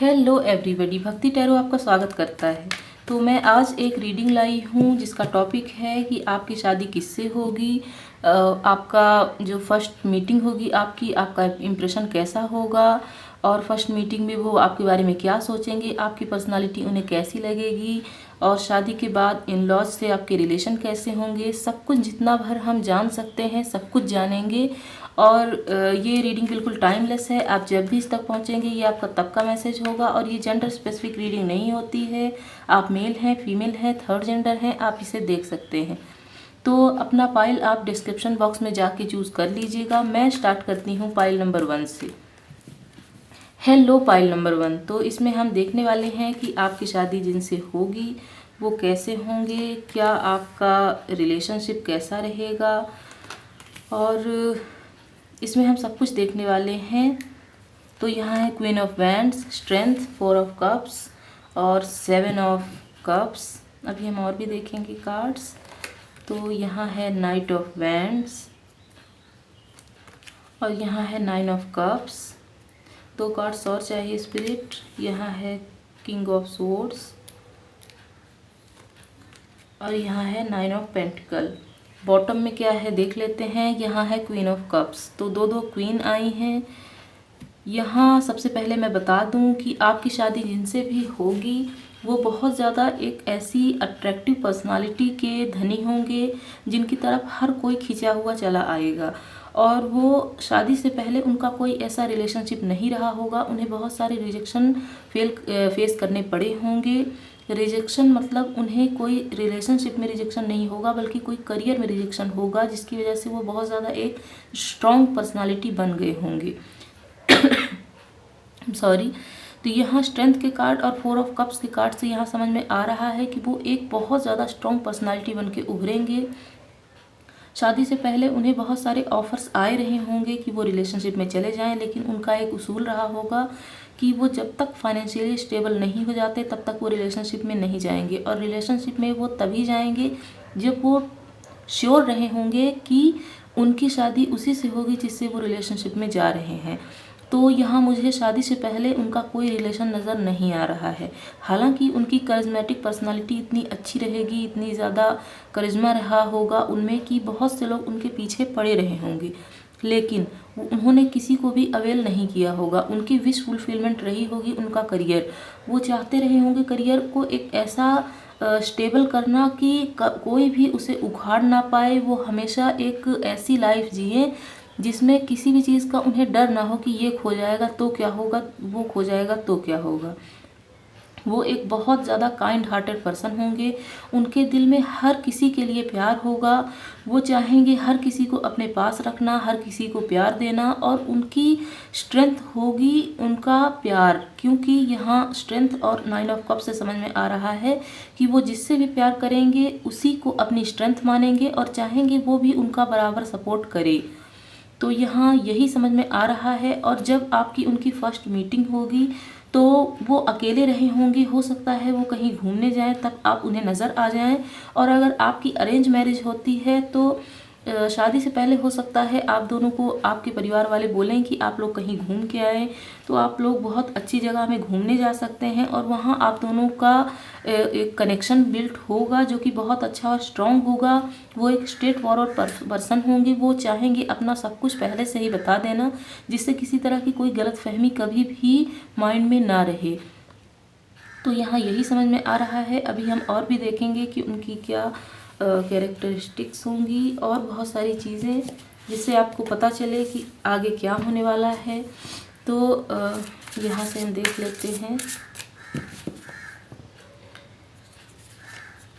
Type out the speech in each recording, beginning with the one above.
Hello everybody, भक्ति tarot आपका स्वागत करता है। तो मैं आज एक रीडिंग लाई हूँ जिसका टॉपिक है कि आपकी शादी किससे होगी, आपका जो फर्स्ट मीटिंग होगी आपका इम्प्रेशन कैसा होगा और फर्स्ट मीटिंग में वो आपके बारे में क्या सोचेंगे, आपकी पर्सनालिटी उन्हें कैसी लगेगी और शादी के बाद इन लॉज से आपके रिलेशन कैसे होंगे। सब कुछ जितना भर हम जान सकते हैं सब कुछ जानेंगे। और ये रीडिंग बिल्कुल टाइमलेस है, आप जब भी इस तक पहुंचेंगे ये आपका तब का मैसेज होगा। और ये जेंडर स्पेसिफिक रीडिंग नहीं होती है, आप मेल हैं, फीमेल हैं, थर्ड जेंडर हैं, आप इसे देख सकते हैं। तो अपना पाइल आप डिस्क्रिप्शन बॉक्स में जाके चूज़ कर लीजिएगा। मैं स्टार्ट करती हूँ पाइल नंबर 1 से। हेलो पाइल नंबर 1, तो इसमें हम देखने वाले हैं कि आपकी शादी जिनसे होगी वो कैसे होंगे, क्या आपका रिलेशनशिप कैसा रहेगा, और इसमें हम सब कुछ देखने वाले हैं। तो यहाँ है queen of wands, strength, 4 of cups और 7 ऑफ कप्स। अभी हम और भी देखेंगे कार्ड्स। तो यहाँ है नाइट ऑफ वैंड्स और यहाँ है 9 ऑफ कप्स। 2 कार्ड्स और चाहिए स्पिरिट। यहाँ है किंग ऑफ सोर्ड्स और यहाँ है 9 ऑफ पेंटिकल। बॉटम में क्या है देख लेते हैं। यहाँ है क्वीन ऑफ कप्स, तो दो क्वीन आई हैं। यहाँ सबसे पहले मैं बता दूं कि आपकी शादी जिनसे भी होगी वो बहुत ज़्यादा एक ऐसी अट्रैक्टिव पर्सनालिटी के धनी होंगे जिनकी तरफ हर कोई खिंचा हुआ चला आएगा। और वो शादी से पहले उनका कोई ऐसा रिलेशनशिप नहीं रहा होगा, उन्हें बहुत सारे रिजेक्शन फेस करने पड़े होंगे। रिजेक्शन मतलब उन्हें कोई रिलेशनशिप में रिजेक्शन नहीं होगा बल्कि कोई करियर में रिजेक्शन होगा, जिसकी वजह से वो बहुत ज़्यादा एक स्ट्रॉन्ग पर्सनालिटी बन गए होंगे। सॉरी। तो यहाँ स्ट्रेंथ के कार्ड और 4 ऑफ कप्स के कार्ड से यहाँ समझ में आ रहा है कि वो एक बहुत ज़्यादा स्ट्रॉन्ग पर्सनालिटी बन के उभरेंगे। शादी से पहले उन्हें बहुत सारे ऑफर्स आए रहे होंगे कि वो रिलेशनशिप में चले जाएं, लेकिन उनका एक उसूल रहा होगा कि वो जब तक फाइनेंशियली स्टेबल नहीं हो जाते तब तक वो रिलेशनशिप में नहीं जाएंगे। और रिलेशनशिप में वो तभी जाएंगे जब वो श्योर रहे होंगे कि उनकी शादी उसी से होगी जिससे वो रिलेशनशिप में जा रहे हैं। तो यहाँ मुझे शादी से पहले उनका कोई रिलेशन नज़र नहीं आ रहा है। हालांकि उनकी करिश्मेटिक पर्सनालिटी इतनी अच्छी रहेगी, इतनी ज़्यादा करिश्मा रहा होगा उनमें कि बहुत से लोग उनके पीछे पड़े रहे होंगे, लेकिन उन्होंने किसी को भी अवेल नहीं किया होगा। उनकी विश फुलफिलमेंट रही होगी उनका करियर। वो चाहते रहे होंगे करियर को एक ऐसा स्टेबल करना कि कोई भी उसे उखाड़ ना पाए। वो हमेशा एक ऐसी लाइफ जिए जिसमें किसी भी चीज़ का उन्हें डर ना हो कि ये खो जाएगा तो क्या होगा, वो खो जाएगा तो क्या होगा। वो एक बहुत ज़्यादा काइंड हार्टेड पर्सन होंगे। उनके दिल में हर किसी के लिए प्यार होगा। वो चाहेंगे हर किसी को अपने पास रखना, हर किसी को प्यार देना। और उनकी स्ट्रेंथ होगी उनका प्यार, क्योंकि यहाँ स्ट्रेंथ और 9 ऑफ कप से समझ में आ रहा है कि वो जिससे भी प्यार करेंगे उसी को अपनी स्ट्रेंथ मानेंगे और चाहेंगे वो भी उनका बराबर सपोर्ट करे। तो यहाँ यही समझ में आ रहा है। और जब आपकी उनकी फर्स्ट मीटिंग होगी तो वो अकेले रहे होंगे, हो सकता है वो कहीं घूमने जाएं तब आप उन्हें नज़र आ जाएं। और अगर आपकी अरेंज मैरिज होती है तो शादी से पहले हो सकता है आप दोनों को आपके परिवार वाले बोलें कि आप लोग कहीं घूम के आए, तो आप लोग बहुत अच्छी जगह में घूमने जा सकते हैं और वहाँ आप दोनों का एक कनेक्शन बिल्ट होगा जो कि बहुत अच्छा और स्ट्रॉन्ग होगा। वो एक स्ट्रेट फॉरवर्ड पर्सन होंगे। वो चाहेंगे अपना सब कुछ पहले से ही बता देना, जिससे किसी तरह की कोई गलतफहमी कभी भी माइंड में ना रहे। तो यहाँ यही समझ में आ रहा है। अभी हम और भी देखेंगे कि उनकी क्या कैरेक्टरिस्टिक्स होंगी और बहुत सारी चीज़ें, जिससे आपको पता चले कि आगे क्या होने वाला है। तो यहाँ से हम देख लेते हैं।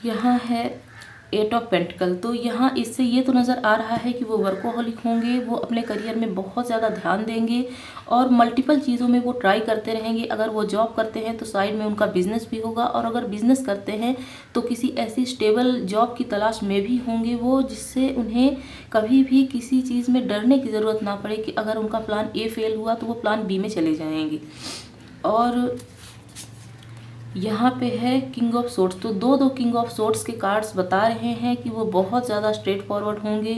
यहाँ है 8 ऑफ पेंटिकल। तो यहाँ इससे ये तो नज़र आ रहा है कि वो वर्कोहॉलिक होंगे। वो अपने करियर में बहुत ज़्यादा ध्यान देंगे और मल्टीपल चीज़ों में वो ट्राई करते रहेंगे। अगर वो जॉब करते हैं तो साइड में उनका बिजनेस भी होगा, और अगर बिजनेस करते हैं तो किसी ऐसी स्टेबल जॉब की तलाश में भी होंगे वो, जिससे उन्हें कभी भी किसी चीज़ में डरने की ज़रूरत ना पड़े कि अगर उनका प्लान ए फेल हुआ तो वो प्लान बी में चले जाएंगे। और यहाँ पे है किंग ऑफ सोर्ड्स। तो दो किंग ऑफ सोर्ड्स के कार्ड्स बता रहे हैं कि वो बहुत ज़्यादा स्ट्रेट फॉरवर्ड होंगे।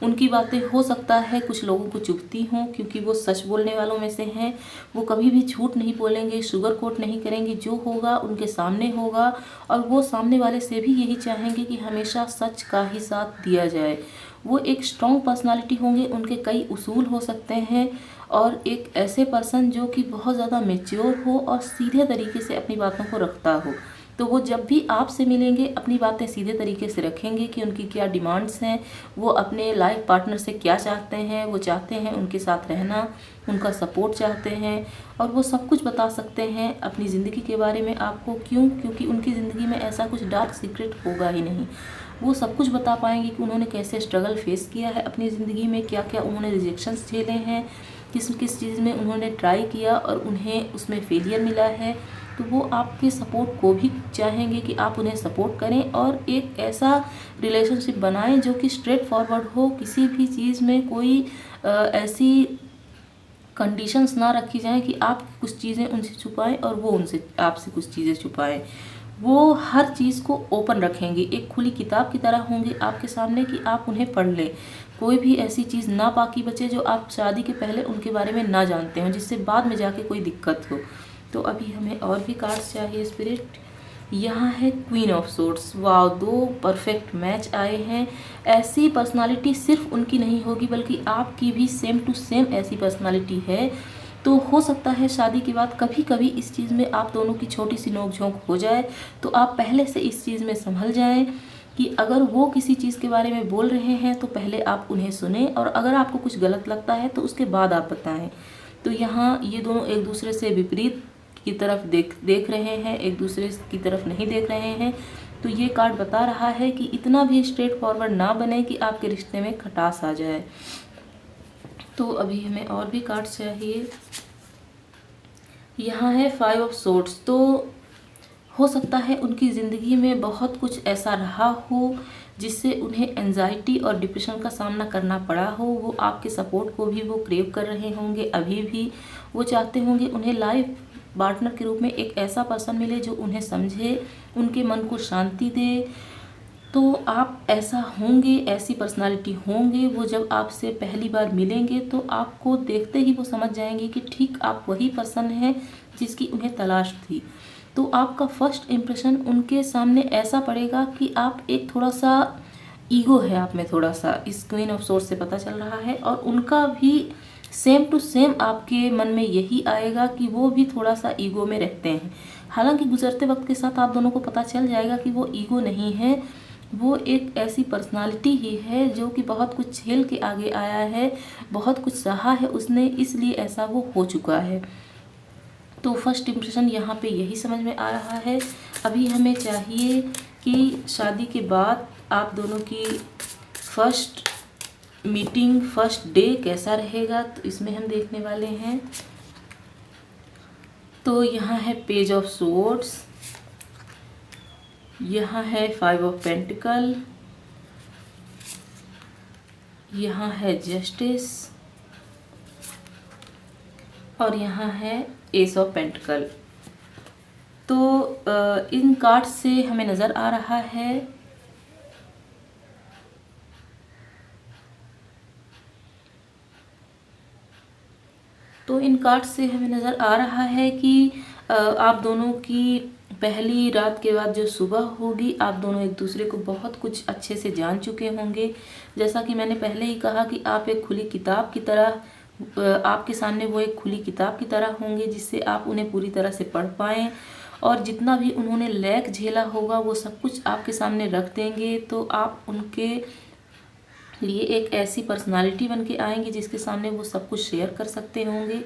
उनकी बातें हो सकता है कुछ लोगों को चुभती हों, क्योंकि वो सच बोलने वालों में से हैं। वो कभी भी झूठ नहीं बोलेंगे, शुगर कोट नहीं करेंगे, जो होगा उनके सामने होगा। और वो सामने वाले से भी यही चाहेंगे कि हमेशा सच का ही साथ दिया जाए। वो एक स्ट्रॉन्ग पर्सनालिटी होंगे, उनके कई उसूल हो सकते हैं, और एक ऐसे पर्सन जो कि बहुत ज़्यादा मैच्योर हो और सीधे तरीके से अपनी बातों को रखता हो। तो वो जब भी आपसे मिलेंगे अपनी बातें सीधे तरीके से रखेंगे कि उनकी क्या डिमांड्स हैं, वो अपने लाइफ पार्टनर से क्या चाहते हैं। वो चाहते हैं उनके साथ रहना, उनका सपोर्ट चाहते हैं, और वो सब कुछ बता सकते हैं अपनी ज़िंदगी के बारे में आपको। क्यों? क्योंकि उनकी ज़िंदगी में ऐसा कुछ डार्क सीक्रेट होगा ही नहीं। वो सब कुछ बता पाएंगे कि उन्होंने कैसे स्ट्रगल फेस किया है अपनी ज़िंदगी में, क्या क्या उन्होंने रिजेक्शंस झेले हैं, किस किस चीज़ में उन्होंने ट्राई किया और उन्हें उसमें फेलियर मिला है। तो वो आपके सपोर्ट को भी चाहेंगे कि आप उन्हें सपोर्ट करें, और एक ऐसा रिलेशनशिप बनाएं जो कि स्ट्रेट फॉरवर्ड हो। किसी भी चीज़ में कोई ऐसी कंडीशंस ना रखी जाएं कि आप कुछ चीज़ें उनसे छुपाएं और वो उनसे आपसे कुछ चीज़ें छुपाएं। वो हर चीज़ को ओपन रखेंगे, एक खुली किताब की तरह होंगे आपके सामने कि आप उन्हें पढ़ लें। कोई भी ऐसी चीज़ ना बाकी बचे जो आप शादी के पहले उनके बारे में ना जानते हो, जिससे बाद में जाके कोई दिक्कत हो। तो अभी हमें और भी कार्ड्स चाहिए स्पिरिट। यहाँ है क्वीन ऑफ सोर्ड्स। वाह, 2 परफेक्ट मैच आए हैं। ऐसी पर्सनालिटी सिर्फ उनकी नहीं होगी बल्कि आपकी भी सेम टू सेम ऐसी पर्सनालिटी है। तो हो सकता है शादी के बाद कभी कभी इस चीज़ में आप दोनों की छोटी सी नोक-झोंक हो जाए, तो आप पहले से इस चीज़ में संभल जाएं कि अगर वो किसी चीज़ के बारे में बोल रहे हैं तो पहले आप उन्हें सुने, और अगर आपको कुछ गलत लगता है तो उसके बाद आप बताएं। तो यहाँ ये दोनों एक दूसरे से विपरीत की तरफ देख रहे हैं, एक दूसरे की तरफ नहीं देख रहे हैं। तो ये कार्ड बता रहा है कि इतना भी स्ट्रेट फॉरवर्ड ना बने कि आपके रिश्ते में खटास आ जाए। तो अभी हमें और भी कार्ड्स चाहिए। यहाँ है 5 ऑफ सोर्ड्स। तो हो सकता है उनकी ज़िंदगी में बहुत कुछ ऐसा रहा हो जिससे उन्हें एंजाइटी और डिप्रेशन का सामना करना पड़ा हो। वो आपके सपोर्ट को भी वो क्रेव कर रहे होंगे अभी भी। वो चाहते होंगे उन्हें लाइफ पार्टनर के रूप में एक ऐसा पर्सन मिले जो उन्हें समझे, उनके मन को शांति दे। तो आप ऐसा होंगे, ऐसी पर्सनालिटी होंगे। वो जब आपसे पहली बार मिलेंगे तो आपको देखते ही वो समझ जाएंगे कि ठीक आप वही पर्सन हैं जिसकी उन्हें तलाश थी। तो आपका फर्स्ट इम्प्रेशन उनके सामने ऐसा पड़ेगा कि आप एक थोड़ा सा ईगो है आप में, थोड़ा सा इस क्वीन ऑफ सोर्ड्स से पता चल रहा है। और उनका भी सेम टू सेम आपके मन में यही आएगा कि वो भी थोड़ा सा ईगो में रहते हैं। हालांकि गुजरते वक्त के साथ आप दोनों को पता चल जाएगा कि वो ईगो नहीं है, वो एक ऐसी पर्सनालिटी ही है जो कि बहुत कुछ झेल के आगे आया है, बहुत कुछ सहा है उसने, इसलिए ऐसा वो हो चुका है। तो फर्स्ट इम्प्रेशन यहाँ पे यही समझ में आ रहा है। अभी हमें चाहिए कि शादी के बाद आप दोनों की फर्स्ट मीटिंग, फर्स्ट डे कैसा रहेगा, तो इसमें हम देखने वाले हैं। तो यहाँ है पेज ऑफ सोर्ड्स, यहाँ है 5 ऑफ पेंटिकल, यहाँ है जस्टिस, और यहाँ है एस ऑफ पेंटिकल। तो इन कार्ड्स से हमें नज़र आ रहा है कि आप दोनों की पहली रात के बाद जो सुबह होगी, आप दोनों एक दूसरे को बहुत कुछ अच्छे से जान चुके होंगे। जैसा कि मैंने पहले ही कहा कि आप एक खुली किताब की तरह, आपके सामने वो एक खुली किताब की तरह होंगे जिससे आप उन्हें पूरी तरह से पढ़ पाएँ, और जितना भी उन्होंने लैक झेला होगा वो सब कुछ आपके सामने रख देंगे। तो आप उनके लिए एक ऐसी पर्सनालिटी बन के आएंगे जिसके सामने वो सब कुछ शेयर कर सकते होंगे।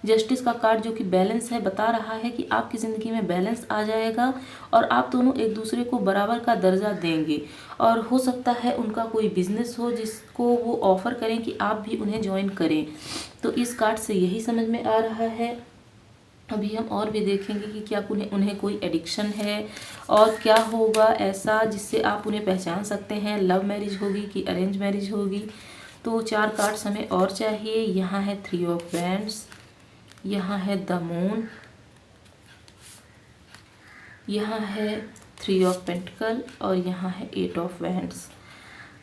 जस्टिस का कार्ड जो कि बैलेंस है, बता रहा है कि आपकी ज़िंदगी में बैलेंस आ जाएगा और आप दोनों एक दूसरे को बराबर का दर्जा देंगे। और हो सकता है उनका कोई बिजनेस हो जिसको वो ऑफ़र करें कि आप भी उन्हें ज्वाइन करें। तो इस कार्ड से यही समझ में आ रहा है। अभी हम और भी देखेंगे कि क्या उन्हें कोई एडिक्शन है और क्या होगा ऐसा जिससे आप उन्हें पहचान सकते हैं। लव मैरिज होगी कि अरेंज मैरिज होगी। तो 4 कार्ड्स हमें और चाहिए। यहाँ है 3 ऑफ वैंड्स, यहाँ है द मून, यहाँ है 3 ऑफ पेंटिकल, और यहाँ है 8 ऑफ वैंड्स।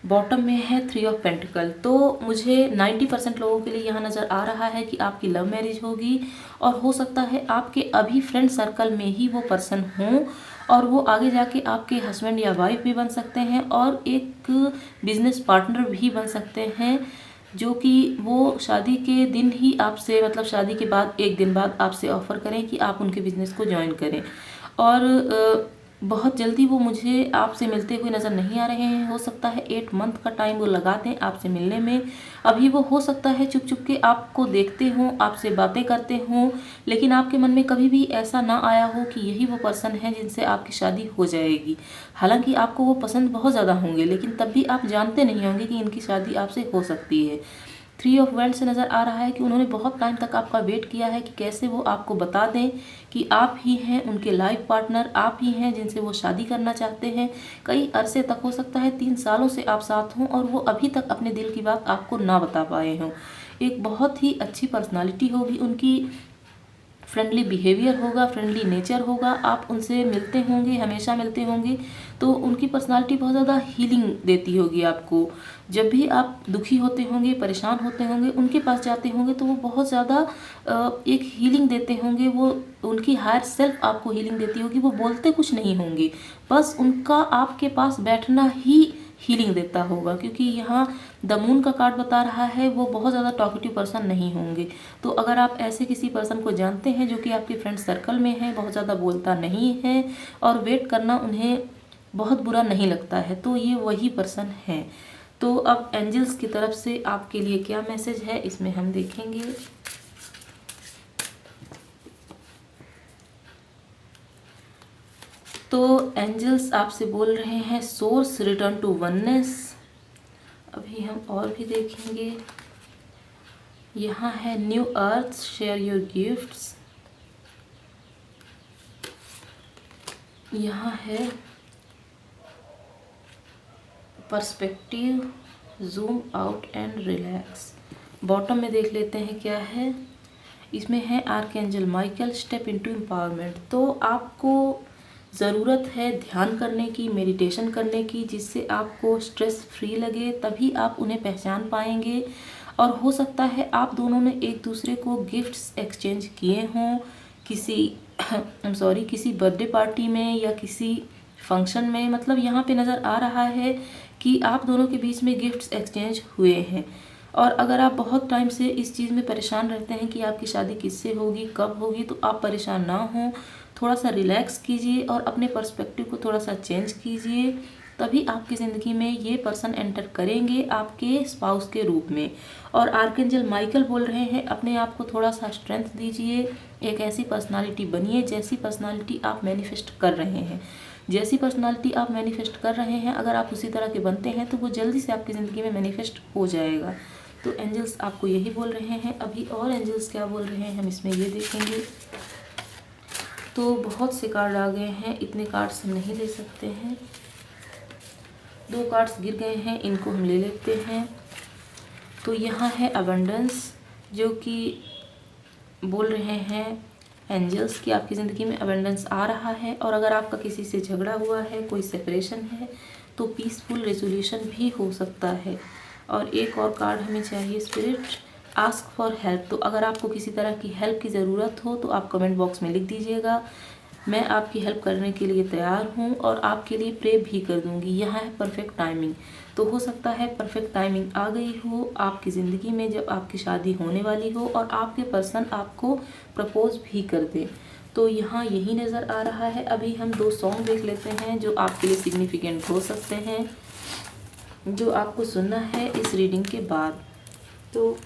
बॉटम में है 3 ऑफ पेंटिकल। तो मुझे 90% लोगों के लिए यहाँ नज़र आ रहा है कि आपकी लव मैरिज होगी और हो सकता है आपके अभी फ्रेंड सर्कल में ही वो पर्सन हों और वो आगे जाके आपके हस्बैंड या वाइफ भी बन सकते हैं और एक बिजनेस पार्टनर भी बन सकते हैं, जो कि वो शादी के दिन ही आपसे, मतलब शादी के बाद एक दिन बाद आपसे ऑफ़र करें कि आप उनके बिज़नेस को ज्वाइन करें। और बहुत जल्दी वो मुझे आपसे मिलते हुए नज़र नहीं आ रहे हैं। हो सकता है 8 मंथ का टाइम वो लगा दें आपसे मिलने में। अभी वो हो सकता है चुप चुप के आपको देखते हों, आपसे बातें करते हों, लेकिन आपके मन में कभी भी ऐसा ना आया हो कि यही वो पर्सन है जिनसे आपकी शादी हो जाएगी। हालांकि आपको वो पसंद बहुत ज़्यादा होंगे, लेकिन तब भी आप जानते नहीं होंगे कि इनकी शादी आपसे हो सकती है। 3 ऑफ वैंड से नज़र आ रहा है कि उन्होंने बहुत टाइम तक आपका वेट किया है कि कैसे वो आपको बता दें कि आप ही हैं उनके लाइफ पार्टनर, आप ही हैं जिनसे वो शादी करना चाहते हैं। कई अरसे तक, हो सकता है 3 सालों से आप साथ हों और वो अभी तक अपने दिल की बात आपको ना बता पाए हों। एक बहुत ही अच्छी पर्सनालिटी होगी उनकी, फ्रेंडली बिहेवियर होगा, फ्रेंडली नेचर होगा, आप उनसे मिलते होंगे, हमेशा मिलते होंगे, तो उनकी पर्सनालिटी बहुत ज़्यादा हीलिंग देती होगी आपको। जब भी आप दुखी होते होंगे, परेशान होते होंगे, उनके पास जाते होंगे तो वो बहुत ज़्यादा एक हीलिंग देते होंगे। वो उनकी हायर सेल्फ आपको हीलिंग देती होगी। वो बोलते कुछ नहीं होंगे, बस उनका आपके पास बैठना ही हीलिंग देता होगा, क्योंकि यहाँ द मून का कार्ड बता रहा है वो बहुत ज़्यादा टॉकेटिव पर्सन नहीं होंगे। तो अगर आप ऐसे किसी पर्सन को जानते हैं जो कि आपके फ्रेंड सर्कल में है, बहुत ज़्यादा बोलता नहीं है और वेट करना उन्हें बहुत बुरा नहीं लगता है, तो ये वही पर्सन है। तो अब एंजल्स की तरफ से आपके लिए क्या मैसेज है इसमें हम देखेंगे। तो एंजल्स आपसे बोल रहे हैं सोर्स रिटर्न टू वननेस। अभी हम और भी देखेंगे। यहाँ है new earth, share your gifts. यहाँ है perspective, zoom out and relax. Bottom में देख लेते हैं क्या है। इसमें है archangel Michael, step into empowerment. तो आपको ज़रूरत है ध्यान करने की, मेडिटेशन करने की, जिससे आपको स्ट्रेस फ्री लगे, तभी आप उन्हें पहचान पाएंगे। और हो सकता है आप दोनों ने एक दूसरे को गिफ्ट्स एक्सचेंज किए हों किसी बर्थडे पार्टी में या किसी फंक्शन में। मतलब यहाँ पे नज़र आ रहा है कि आप दोनों के बीच में गिफ्ट्स एक्सचेंज हुए हैं। और अगर आप बहुत टाइम से इस चीज़ में परेशान रहते हैं कि आपकी शादी किससे होगी, कब होगी, तो आप परेशान ना हों, थोड़ा सा रिलैक्स कीजिए और अपने पर्सपेक्टिव को थोड़ा सा चेंज कीजिए, तभी आपकी ज़िंदगी में ये पर्सन एंटर करेंगे आपके स्पाउस के रूप में। और आर्कएंजल माइकल बोल रहे हैं अपने आप को थोड़ा सा स्ट्रेंथ दीजिए, एक ऐसी पर्सनालिटी बनिए जैसी पर्सनालिटी आप मैनिफेस्ट कर रहे हैं। जैसी पर्सनालिटी आप मैनिफेस्ट कर रहे हैं, अगर आप उसी तरह के बनते हैं तो वो जल्दी से आपकी ज़िंदगी में मैनिफेस्ट हो जाएगा। तो एंजल्स आपको यही बोल रहे हैं। अभी और एंजल्स क्या बोल रहे हैं हम इसमें ये देखेंगे। तो बहुत से कार्ड आ गए हैं, इतने कार्ड्स हम नहीं ले सकते हैं। 2 कार्ड्स गिर गए हैं, इनको हम ले लेते हैं। तो यहाँ है अबंडेंस, जो कि बोल रहे हैं एंजल्स कि आपकी ज़िंदगी में अबंडेंस आ रहा है। और अगर आपका किसी से झगड़ा हुआ है, कोई सेपरेशन है, तो पीसफुल रेजोल्यूशन भी हो सकता है। और एक और कार्ड हमें चाहिए स्पिरिट, आस्क फॉर हेल्प। तो अगर आपको किसी तरह की हेल्प की ज़रूरत हो तो आप कमेंट बॉक्स में लिख दीजिएगा, मैं आपकी हेल्प करने के लिए तैयार हूँ और आपके लिए प्रे भी कर दूँगी। यहाँ है परफेक्ट टाइमिंग। तो हो सकता है परफेक्ट टाइमिंग आ गई हो आपकी ज़िंदगी में, जब आपकी शादी होने वाली हो और आपके पर्सन आपको प्रपोज भी कर दे। तो यहाँ यही नज़र आ रहा है। अभी हम 2 सॉन्ग देख लेते हैं जो आपके लिए सिग्निफिकेंट हो सकते हैं, जो आपको सुनना है इस रीडिंग के बाद। तो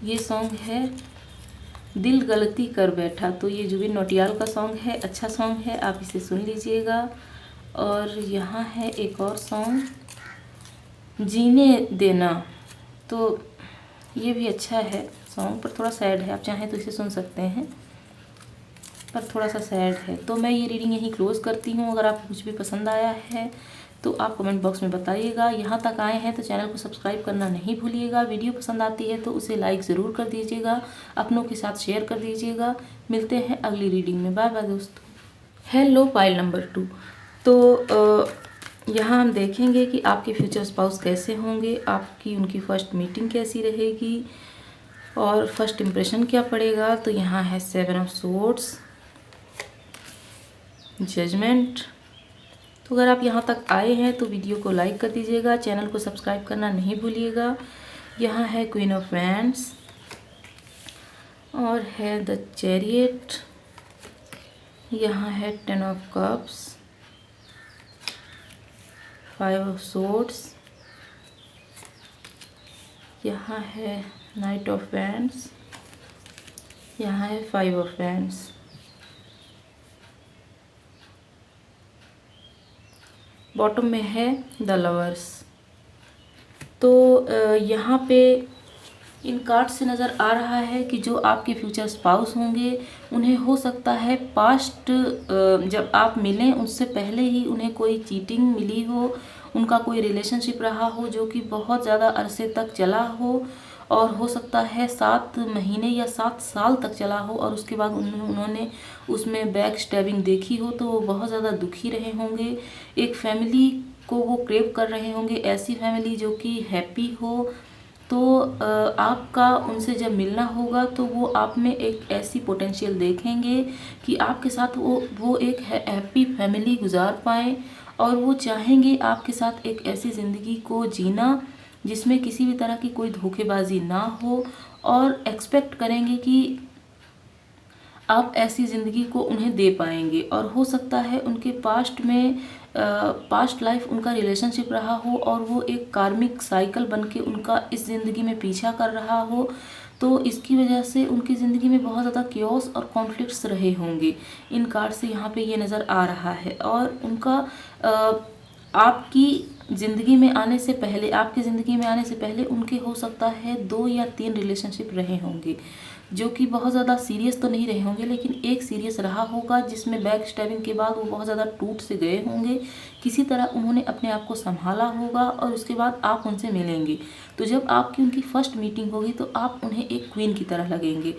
ये सॉन्ग है दिल गलती कर बैठा। तो ये जुबिन नौटियाल का सॉन्ग है, अच्छा सॉन्ग है, आप इसे सुन लीजिएगा। और यहाँ है एक और सॉन्ग जीने देना। तो ये भी अच्छा है सॉन्ग, पर थोड़ा सैड है, आप चाहें तो इसे सुन सकते हैं, पर थोड़ा सा सैड है। तो मैं ये रीडिंग यहीं क्लोज़ करती हूँ। अगर आपको कुछ भी पसंद आया है तो आप कमेंट बॉक्स में बताइएगा। यहाँ तक आए हैं तो चैनल को सब्सक्राइब करना नहीं भूलिएगा। वीडियो पसंद आती है तो उसे लाइक ज़रूर कर दीजिएगा, अपनों के साथ शेयर कर दीजिएगा। मिलते हैं अगली रीडिंग में। बाय बाय दोस्तों। Hello pile number 2। तो यहाँ हम देखेंगे कि आपके फ्यूचर स्पाउस कैसे होंगे, आपकी उनकी फर्स्ट मीटिंग कैसी रहेगी और फर्स्ट इम्प्रेशन क्या पड़ेगा। तो यहाँ है 7 ऑफ सोर्ड्स, जजमेंट। तो अगर आप यहाँ तक आए हैं तो वीडियो को लाइक कर दीजिएगा, चैनल को सब्सक्राइब करना नहीं भूलिएगा। यहाँ है क्वीन ऑफ वैंड्स और है द चैरियट। यहाँ है 10 ऑफ कप्स, 5 ऑफ सोर्ड्स। यहाँ है नाइट ऑफ वैंड्स, यहाँ है 5 ऑफ वैंड्स। बॉटम में है द लवर्स। तो यहाँ पे इन कार्ड से नज़र आ रहा है कि जो आपके फ्यूचर स्पाउस होंगे उन्हें हो सकता है पास्ट जब आप मिलें उससे पहले ही उन्हें कोई चीटिंग मिली हो, उनका कोई रिलेशनशिप रहा हो जो कि बहुत ज़्यादा अरसे तक चला हो, और हो सकता है 7 महीने या 7 साल तक चला हो, और उसके बाद उन्होंने उसमें बैक स्टैबिंग देखी हो तो वो बहुत ज़्यादा दुखी रहे होंगे। एक फैमिली को वो क्रेव कर रहे होंगे, ऐसी फैमिली जो कि हैप्पी हो। तो आपका उनसे जब मिलना होगा तो वो आप में एक ऐसी पोटेंशियल देखेंगे कि आपके साथ वो एक हैप्पी फैमिली गुजार पाएँ, और वो चाहेंगे आपके साथ एक ऐसी ज़िंदगी को जीना जिसमें किसी भी तरह की कोई धोखेबाजी ना हो, और एक्सपेक्ट करेंगे कि आप ऐसी ज़िंदगी को उन्हें दे पाएंगे। और हो सकता है उनके पास्ट में पास्ट लाइफ उनका रिलेशनशिप रहा हो और वो एक कार्मिक साइकिल बन के उनका इस ज़िंदगी में पीछा कर रहा हो, तो इसकी वजह से उनकी ज़िंदगी में बहुत ज़्यादा क्योस और कॉन्फ्लिक्ट्स रहे होंगे। इन कार्ड से यहाँ पे ये नज़र आ रहा है। और उनका आपकी ज़िंदगी में आने से पहले, आपकी ज़िंदगी में आने से पहले उनके हो सकता है 2 या 3 रिलेशनशिप रहे होंगे जो कि बहुत ज़्यादा सीरियस तो नहीं रहे होंगे, लेकिन एक सीरियस रहा होगा जिसमें बैक स्टैबिंग के बाद वो बहुत ज़्यादा टूट से गए होंगे। किसी तरह उन्होंने अपने आप को संभाला होगा और उसके बाद आप उनसे मिलेंगे। तो जब आपकी उनकी फर्स्ट मीटिंग होगी तो आप उन्हें एक क्वीन की तरह लगेंगे।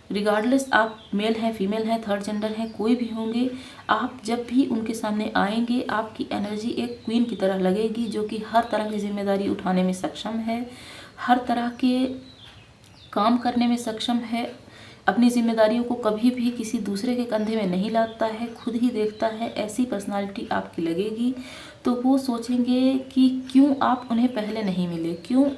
रिगार्डलेस आप मेल हैं, फीमेल हैं, थर्ड जेंडर हैं, कोई भी होंगे, आप जब भी उनके सामने आएंगे आपकी एनर्जी एक क्वीन की तरह लगेगी जो कि हर तरह की जिम्मेदारी उठाने में सक्षम है, हर तरह के काम करने में सक्षम है, अपनी जिम्मेदारियों को कभी भी किसी दूसरे के कंधे में नहीं लाता है, खुद ही देखता है, ऐसी पर्सनालिटी आपकी लगेगी। तो वो सोचेंगे कि क्यों आप उन्हें पहले नहीं मिले, क्यों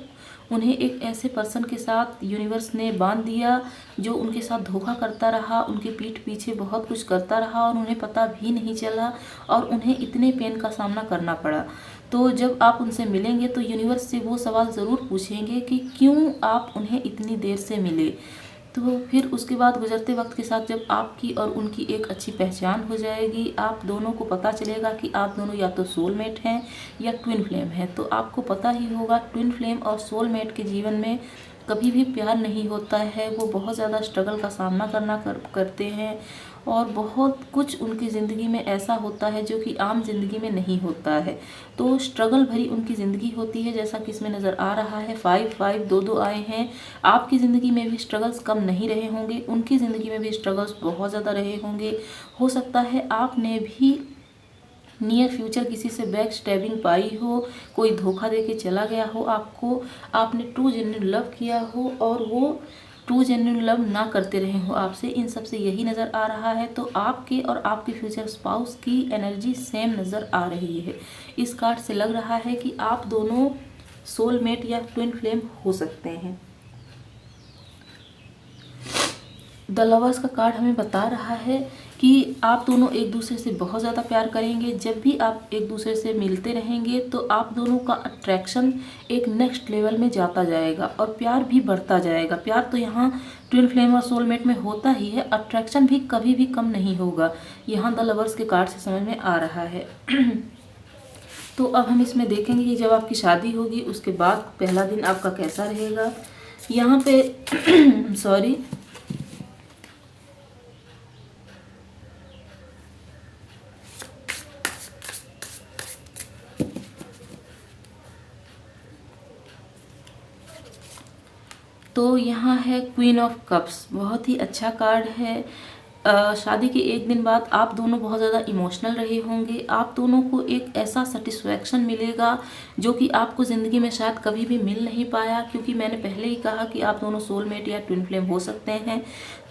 उन्हें एक ऐसे पर्सन के साथ यूनिवर्स ने बांध दिया जो उनके साथ धोखा करता रहा, उनके पीठ पीछे बहुत कुछ करता रहा और उन्हें पता भी नहीं चला और उन्हें इतने पेन का सामना करना पड़ा। तो जब आप उनसे मिलेंगे तो यूनिवर्स से वो सवाल ज़रूर पूछेंगे कि क्यों आप उन्हें इतनी देर से मिले। तो फिर उसके बाद गुजरते वक्त के साथ जब आपकी और उनकी एक अच्छी पहचान हो जाएगी, आप दोनों को पता चलेगा कि आप दोनों या तो सोलमेट हैं या ट्विन फ्लेम हैं। तो आपको पता ही होगा ट्विन फ्लेम और सोलमेट के जीवन में कभी भी प्यार नहीं होता है, वो बहुत ज़्यादा स्ट्रगल का सामना करते हैं और बहुत कुछ उनकी ज़िंदगी में ऐसा होता है जो कि आम जिंदगी में नहीं होता है। तो स्ट्रगल भरी उनकी ज़िंदगी होती है, जैसा कि इसमें नज़र आ रहा है 5-5 2-2 आए हैं। आपकी ज़िंदगी में भी स्ट्रगल्स कम नहीं रहे होंगे, उनकी ज़िंदगी में भी स्ट्रगल्स बहुत ज़्यादा रहे होंगे। हो सकता है आपने भी नियर फ्यूचर किसी से बैक स्टैबिंग पाई हो, कोई धोखा दे के चला गया हो आपको, आपने ट्रू जेन्युइन लव किया हो और वो ट्रू जेन्युइन लव ना करते रहे हो आपसे, इन सब से यही नज़र आ रहा है। तो आपके और आपके फ्यूचर स्पाउस की एनर्जी सेम नज़र आ रही है। इस कार्ड से लग रहा है कि आप दोनों सोलमेट या ट्विन फ्लेम हो सकते हैं। द लवर्स का कार्ड हमें बता रहा है कि आप दोनों एक दूसरे से बहुत ज़्यादा प्यार करेंगे। जब भी आप एक दूसरे से मिलते रहेंगे तो आप दोनों का अट्रैक्शन एक नेक्स्ट लेवल में जाता जाएगा और प्यार भी बढ़ता जाएगा। प्यार तो यहाँ ट्विन फ्लेम और सोलमेट में होता ही है, अट्रैक्शन भी कभी भी कम नहीं होगा, यहाँ द लवर्स के कार्ड से समझ में आ रहा है। तो अब हम इसमें देखेंगे कि जब आपकी शादी होगी उसके बाद पहला दिन आपका कैसा रहेगा। यहाँ पे सॉरी, तो यहाँ है क्वीन ऑफ कप्स, बहुत ही अच्छा कार्ड है। शादी के एक दिन बाद आप दोनों बहुत ज़्यादा इमोशनल रहे होंगे। आप दोनों को एक ऐसा सेटिस्फैक्शन मिलेगा जो कि आपको ज़िंदगी में शायद कभी भी मिल नहीं पाया, क्योंकि मैंने पहले ही कहा कि आप दोनों सोलमेट या ट्विन फ्लेम हो सकते हैं।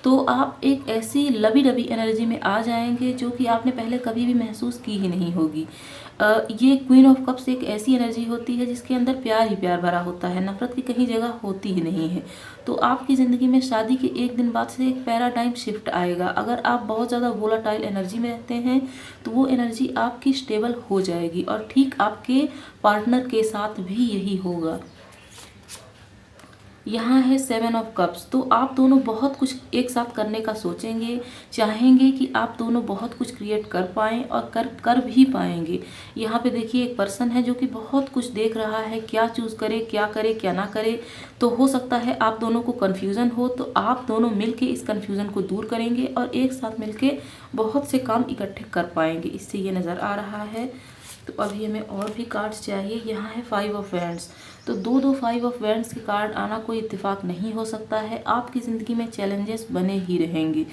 तो आप एक ऐसी लवी डबी एनर्जी में आ जाएंगे जो कि आपने पहले कभी भी महसूस की ही नहीं होगी। ये क्वीन ऑफ कप्स एक ऐसी एनर्जी होती है जिसके अंदर प्यार ही प्यार भरा होता है, नफरत की कहीं जगह होती ही नहीं है। तो आपकी ज़िंदगी में शादी के एक दिन बाद से एक पैराडाइम शिफ्ट आएगा। अगर आप बहुत ज़्यादा वोलाटाइल एनर्जी में रहते हैं तो वो एनर्जी आपकी स्टेबल हो जाएगी, और ठीक आपके पार्टनर के साथ भी यही होगा। यहाँ है 7 ऑफ कप्स। तो आप दोनों बहुत कुछ एक साथ करने का सोचेंगे, चाहेंगे कि आप दोनों बहुत कुछ क्रिएट कर पाएँ और कर भी पाएंगे। यहाँ पे देखिए एक पर्सन है जो कि बहुत कुछ देख रहा है, क्या चूज़ करे क्या ना करे। तो हो सकता है आप दोनों को कन्फ्यूज़न हो, तो आप दोनों मिलके इस कन्फ्यूज़न को दूर करेंगे और एक साथ मिलके बहुत से काम इकट्ठे कर पाएंगे, इससे ये नज़र आ रहा है। तो अभी हमें और भी कार्ड्स चाहिए। यहाँ है 5 ऑफ वैंड्स। तो दो 5 ऑफ वैंड्स के कार्ड आना कोई इत्तेफाक नहीं हो सकता है। आपकी ज़िंदगी में चैलेंजेस बने ही रहेंगे,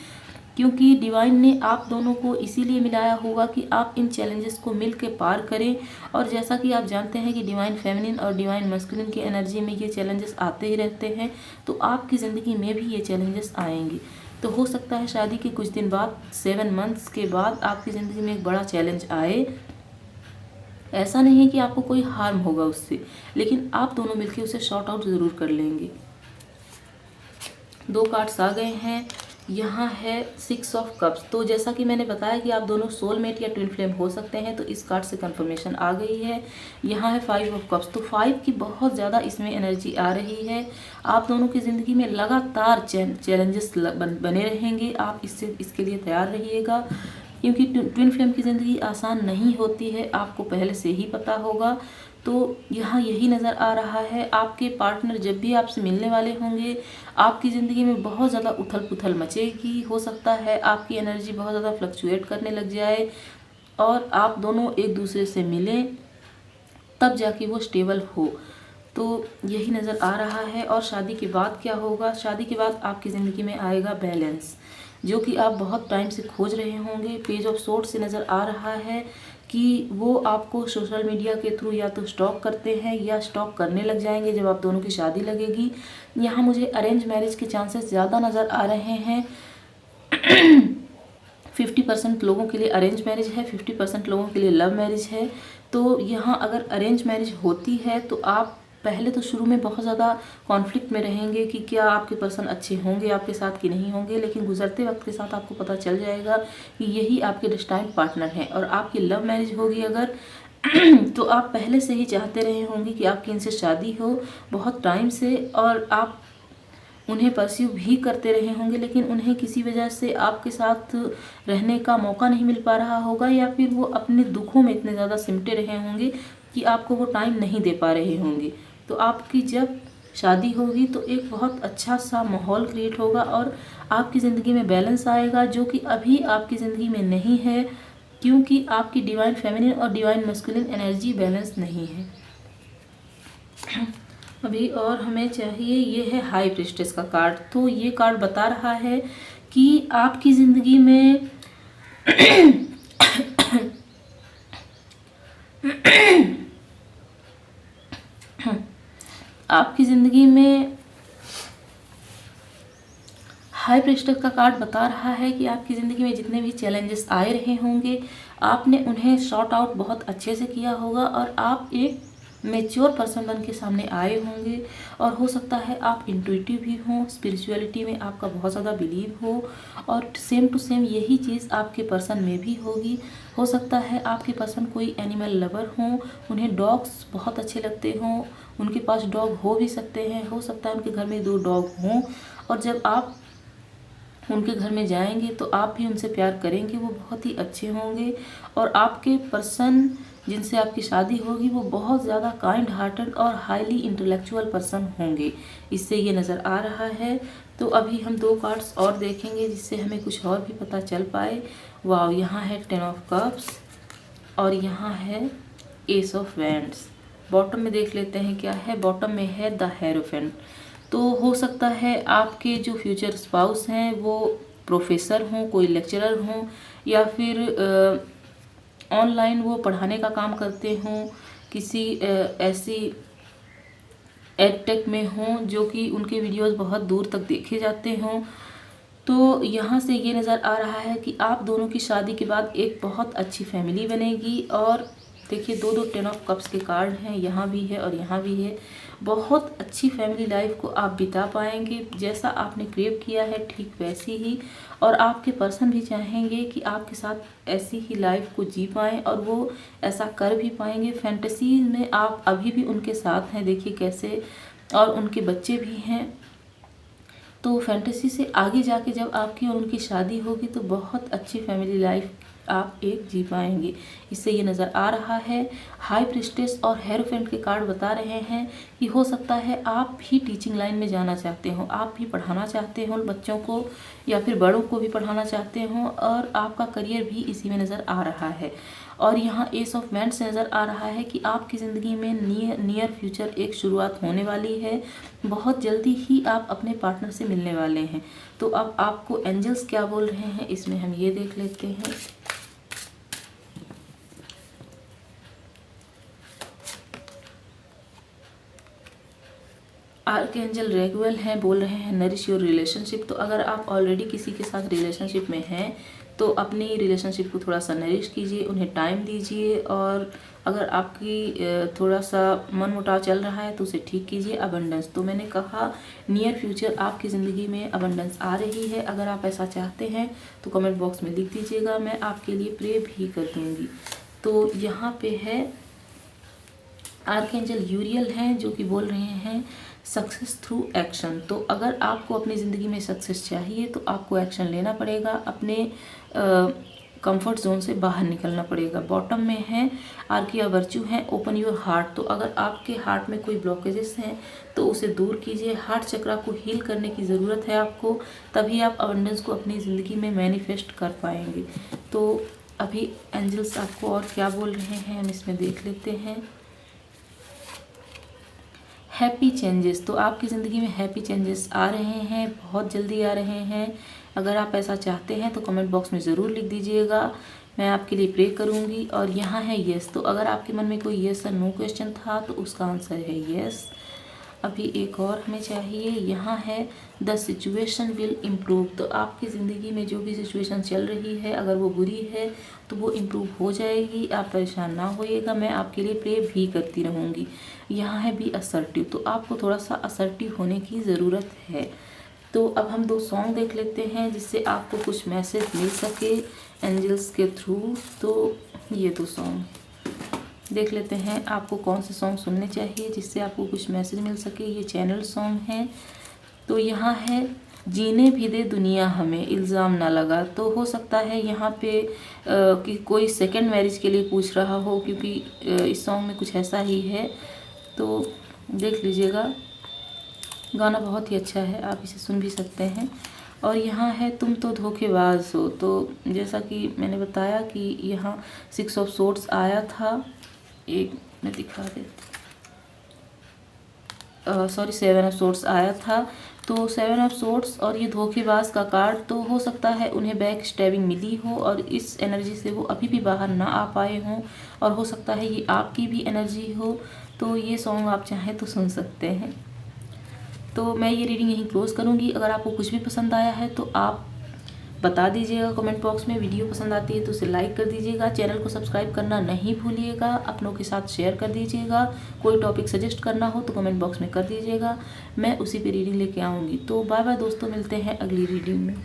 क्योंकि डिवाइन ने आप दोनों को इसीलिए मिलाया होगा कि आप इन चैलेंजेस को मिल के पार करें। और जैसा कि आप जानते हैं कि डिवाइन फेमिनिन और डिवाइन मस्कुलिन की एनर्जी में ये चैलेंजेस आते ही रहते हैं, तो आपकी ज़िंदगी में भी ये चैलेंजेस आएंगे। तो हो सकता है शादी के कुछ दिन बाद, 7 मंथ्स के बाद, आपकी ज़िंदगी में एक बड़ा चैलेंज आए। ऐसा नहीं है कि आपको कोई हार्म होगा उससे, लेकिन आप दोनों मिलकर उसे शॉर्ट आउट ज़रूर कर लेंगे। 2 कार्ड्स आ गए हैं। यहाँ है 6 ऑफ कप्स। तो जैसा कि मैंने बताया कि आप दोनों सोलमेट या ट्विन फ्लेम हो सकते हैं, तो इस कार्ड से कंफर्मेशन आ गई है। यहाँ है 5 ऑफ कप्स। तो 5 की बहुत ज़्यादा इसमें एनर्जी आ रही है। आप दोनों की ज़िंदगी में लगातार चैलेंजेस बने रहेंगे। आप इसके लिए तैयार रहिएगा, क्योंकि ट्विन फ्लेम की ज़िंदगी आसान नहीं होती है, आपको पहले से ही पता होगा। तो यहाँ यही नज़र आ रहा है। आपके पार्टनर जब भी आपसे मिलने वाले होंगे, आपकी ज़िंदगी में बहुत ज़्यादा उथल पुथल मचेगी। हो सकता है आपकी एनर्जी बहुत ज़्यादा फ्लक्चुएट करने लग जाए और आप दोनों एक दूसरे से मिलें, तब जाके वो स्टेबल हो। तो यही नज़र आ रहा है। और शादी के बाद क्या होगा? शादी के बाद आपकी ज़िंदगी में आएगा बैलेंस, जो कि आप बहुत टाइम से खोज रहे होंगे। पेज ऑफ सोर्ड से नज़र आ रहा है कि वो आपको सोशल मीडिया के थ्रू या तो स्टॉक करते हैं या स्टॉक करने लग जाएंगे जब आप दोनों की शादी लगेगी। यहाँ मुझे अरेंज मैरिज के चांसेस ज़्यादा नज़र आ रहे हैं। 50% लोगों के लिए अरेंज मैरिज है, 50% लोगों के लिए लव मैरिज है। तो यहाँ अगर अरेंज मैरिज होती है तो आप पहले तो शुरू में बहुत ज़्यादा कॉन्फ्लिक्ट में रहेंगे कि क्या आपके पर्सन अच्छे होंगे आपके साथ कि नहीं होंगे, लेकिन गुजरते वक्त के साथ आपको पता चल जाएगा कि यही आपके डेस्टाइन्ड पार्टनर हैं। और आपकी लव मैरिज होगी अगर तो आप पहले से ही चाहते रहे होंगे कि आपकी इनसे शादी हो बहुत टाइम से, और आप उन्हें परस्यू भी करते रहे होंगे, लेकिन उन्हें किसी वजह से आपके साथ रहने का मौका नहीं मिल पा रहा होगा, या फिर वो अपने दुखों में इतने ज़्यादा सिमटे रहे होंगे कि आपको वो टाइम नहीं दे पा रहे होंगे। तो आपकी जब शादी होगी तो एक बहुत अच्छा सा माहौल क्रिएट होगा और आपकी ज़िंदगी में बैलेंस आएगा, जो कि अभी आपकी ज़िंदगी में नहीं है, क्योंकि आपकी डिवाइन फेमिनिन और डिवाइन मस्कुलिन एनर्जी बैलेंस नहीं है अभी। और हमें चाहिए, ये है हाई प्रीस्टेस का कार्ड। तो ये कार्ड बता रहा है कि आपकी ज़िंदगी में आपकी ज़िंदगी में हाई प्रीस्टेस का कार्ड बता रहा है कि आपकी ज़िंदगी में जितने भी चैलेंजेस आए रहे होंगे, आपने उन्हें सॉर्ट आउट बहुत अच्छे से किया होगा और आप एक मैच्योर पर्सन बन के सामने आए होंगे। और हो सकता है आप इंट्यूटिव भी हों, स्पिरिचुअलिटी में आपका बहुत ज़्यादा बिलीव हो, और सेम टू सेम यही चीज़ आपके पर्सन में भी होगी। हो सकता है आपके पर्सन कोई एनिमल लवर हों, उन्हें डॉग्स बहुत अच्छे लगते हों, उनके पास डॉग हो भी सकते हैं। हो सकता है उनके घर में 2 डॉग हों, और जब आप उनके घर में जाएंगे तो आप भी उनसे प्यार करेंगे, वो बहुत ही अच्छे होंगे। और आपके पर्सन जिनसे आपकी शादी होगी वो बहुत ज़्यादा काइंड हार्टेड और हाईली इंटेलेक्चुअल पर्सन होंगे, इससे ये नज़र आ रहा है। तो अभी हम 2 कार्ड्स और देखेंगे जिससे हमें कुछ और भी पता चल पाए। वाह, यहाँ है 10 ऑफ कप्स और यहाँ है एस ऑफ वैंड्स। बॉटम में देख लेते हैं क्या है। बॉटम में है द हेरोफेंट। तो हो सकता है आपके जो फ्यूचर स्पाउस हैं वो प्रोफेसर हों, कोई लेक्चरर हों, या फिर ऑनलाइन वो पढ़ाने का काम करते हों, किसी ऐसी एडटेक में हों जो कि उनके वीडियोस बहुत दूर तक देखे जाते हों। तो यहाँ से ये नज़र आ रहा है कि आप दोनों की शादी के बाद एक बहुत अच्छी फैमिली बनेगी। और देखिए 2 10 ऑफ कप्स के कार्ड हैं, यहाँ भी है और यहाँ भी है। बहुत अच्छी फैमिली लाइफ को आप बिता पाएंगे, जैसा आपने क्रेव किया है ठीक वैसी ही। और आपके पर्सन भी चाहेंगे कि आपके साथ ऐसी ही लाइफ को जी पाएँ और वो ऐसा कर भी पाएंगे। फैंटेसी में आप अभी भी उनके साथ हैं, देखिए कैसे, और उनके बच्चे भी हैं। तो फैंटेसी से आगे जाके जब आपकी और उनकी शादी होगी तो बहुत अच्छी फैमिली लाइफ आप एक जी पाएंगे, इससे ये नज़र आ रहा है। हाई प्रिस्टेस और हेरोफेंट के कार्ड बता रहे हैं कि हो सकता है आप भी टीचिंग लाइन में जाना चाहते हो, आप भी पढ़ाना चाहते हो बच्चों को या फिर बड़ों को भी पढ़ाना चाहते हो, और आपका करियर भी इसी में नज़र आ रहा है। और यहाँ एस ऑफ वैंड्स से नज़र आ रहा है कि आपकी ज़िंदगी में नियर फ्यूचर एक शुरुआत होने वाली है। बहुत जल्दी ही आप अपने पार्टनर से मिलने वाले हैं। तो अब आपको एंजल्स क्या बोल रहे हैं इसमें हम ये देख लेते हैं। आर्कएंजल रेगुएल हैं, बोल रहे हैं नरिश योर रिलेशनशिप। तो अगर आप ऑलरेडी किसी के साथ रिलेशनशिप में हैं तो अपनी रिलेशनशिप को थोड़ा सा नरिश कीजिए, उन्हें टाइम दीजिए। और अगर आपकी थोड़ा सा मन मुटाव चल रहा है तो उसे ठीक कीजिए। अबंडेंस, तो मैंने कहा नियर फ्यूचर आपकी ज़िंदगी में अबंडेंस आ रही है। अगर आप ऐसा चाहते हैं तो कमेंट बॉक्स में लिख दीजिएगा, मैं आपके लिए प्रे भी कर दूँगी। तो यहाँ पे है आर्कएंजल यूरियल हैं जो कि बोल रहे हैं सक्सेस थ्रू एक्शन। तो अगर आपको अपनी ज़िंदगी में सक्सेस चाहिए तो आपको एक्शन लेना पड़ेगा, अपने कंफर्ट जोन से बाहर निकलना पड़ेगा। बॉटम में है आर्किया वर्च्यू है ओपन योर हार्ट। तो अगर आपके हार्ट में कोई ब्लॉकेजेस हैं तो उसे दूर कीजिए, हार्ट चक्रा को हील करने की ज़रूरत है आपको, तभी आप अबंडेंस को अपनी ज़िंदगी में मैनिफेस्ट कर पाएंगे। तो अभी एंजल्स आपको और क्या बोल रहे हैं हम इसमें देख लेते हैं। हैप्पी चेंजेस, तो आपकी ज़िंदगी में हैप्पी चेंजेस आ रहे हैं, बहुत जल्दी आ रहे हैं। अगर आप ऐसा चाहते हैं तो कमेंट बॉक्स में ज़रूर लिख दीजिएगा, मैं आपके लिए प्रे करूंगी। और यहाँ है यस, तो अगर आपके मन में कोई यस और नो क्वेश्चन था तो उसका आंसर है यस। अभी एक और हमें चाहिए, यहाँ है द सिचुएशन विल इम्प्रूव। तो आपकी ज़िंदगी में जो भी सिचुएशन चल रही है अगर वो बुरी है तो वो इम्प्रूव हो जाएगी, आप परेशान ना होइएगा, मैं आपके लिए प्रे भी करती रहूँगी। यहाँ है बी असर्टिव, तो आपको थोड़ा सा असर्टिव होने की ज़रूरत है। तो अब हम 2 सॉन्ग देख लेते हैं जिससे आपको कुछ मैसेज मिल सके एंजल्स के थ्रू। तो ये 2 सॉन्ग देख लेते हैं आपको कौन से सॉन्ग सुनने चाहिए जिससे आपको कुछ मैसेज मिल सके। ये चैनल सॉन्ग हैं। तो यहाँ है जीने भी दे दुनिया हमें, इल्ज़ाम ना लगा। तो हो सकता है यहाँ पे कि कोई सेकंड मैरिज के लिए पूछ रहा हो, क्योंकि इस सॉन्ग में कुछ ऐसा ही है। तो देख लीजिएगा, गाना बहुत ही अच्छा है, आप इसे सुन भी सकते हैं। और यहाँ है तुम तो धोखेबाज हो। तो जैसा कि मैंने बताया कि यहाँ 6 ऑफ सोर्ड्स आया था, एक मैं दिखा दे, सॉरी 7 ऑफ सोर्ड्स आया था। तो 7 ऑफ सोर्ड्स और ये धोखेबाज का कार्ड, तो हो सकता है उन्हें बैक स्टैबिंग मिली हो और इस एनर्जी से वो अभी भी बाहर ना आ पाए हों, और हो सकता है ये आपकी भी एनर्जी हो। तो ये सॉन्ग आप चाहें तो सुन सकते हैं। तो मैं ये रीडिंग यहीं क्लोज करूँगी। अगर आपको कुछ भी पसंद आया है तो आप बता दीजिएगा कमेंट बॉक्स में। वीडियो पसंद आती है तो उसे लाइक कर दीजिएगा, चैनल को सब्सक्राइब करना नहीं भूलिएगा, अपनों के साथ शेयर कर दीजिएगा। कोई टॉपिक सजेस्ट करना हो तो कमेंट बॉक्स में कर दीजिएगा, मैं उसी पे रीडिंग लेके आऊँगी। तो बाय बाय दोस्तों, मिलते हैं अगली रीडिंग में।